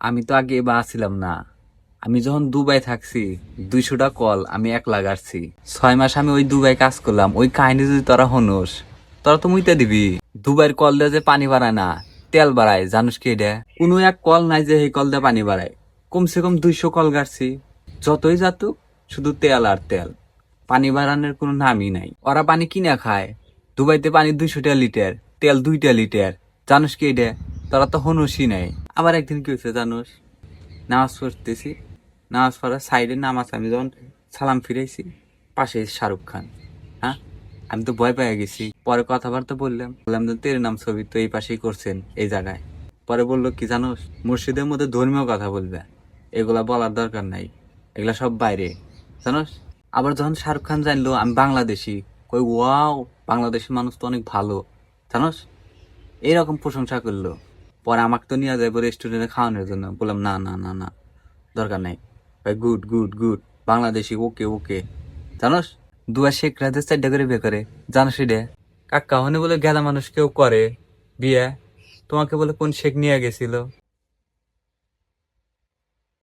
আমি তো আগে বা আসছিলাম না। আমি যখন দুবাই থাকছি 200টা কল আমি একলা গাড়ছি। 6 মাস আমি ওই দুবাই কাজ করলাম। ওই কাহিনী যদি তোরা হনোস, তোরা তো মুইতে দিবি। দুবাইয়ের কল দিয়ে যে পানি বাড়ায় না, তেল বাড়ায়, জানুস কি এটা? কোনো এক কল নাই যে এই কল দিয়ে পানি বাড়ায়। কমসে কম 200 কল গাড়ছি। যতই যাতুক শুধু তেল আর তেল, পানি বাড়ানোর কোনো নামই নাই। ওরা পানি কিনা খায়। দুবাইতে পানি 200 লিটার, তেল 2 লিটার। জানুস কি এটা? তোরা তো হনুসই নাই। আবার একদিন কি হয়েছে জানুস? নামাজ পড়তেছি, নামাজ পড়ার সাইডে নামাজ আমি যখন সালাম ফিরাইছি, পাশে শাহরুখ খান। হ্যাঁ, আমি তো ভয় পেয়ে গেছি। পরে কথাবার্তা বললাম যে তেরে নাম ছবি তো এই পাশেই করছেন এই জায়গায়। পরে বললো কি জানোস, মসজিদের মধ্যে ধর্মীয় কথা বলবে, এগুলা বলার দরকার নাই, এগুলা সব বাইরে, জানোস। আবার যখন শাহরুখ খান জানলো আমি বাংলাদেশি, কই ওয়াও, বাংলাদেশি মানুষ তো অনেক ভালো, জানোস, এইরকম প্রশংসা করলো। পরে আমাকে তো নিয়ে যাবো রেস্টুরেন্টে খাওয়ানোর জন্য। বললাম না না না না, দরকার নাই ভাই, গুড গুড গুড, বাংলাদেশি, ওকে ওকে। জানোস, দুয়া শেখ রাজের 4টা করে বিয়ে করে, জানোস রে? কাকা হনে বলে গেদা মানুষ কেউ করে বিয়ে? তোমাকে বলে কোন শেখ নিয়ে গেছিল?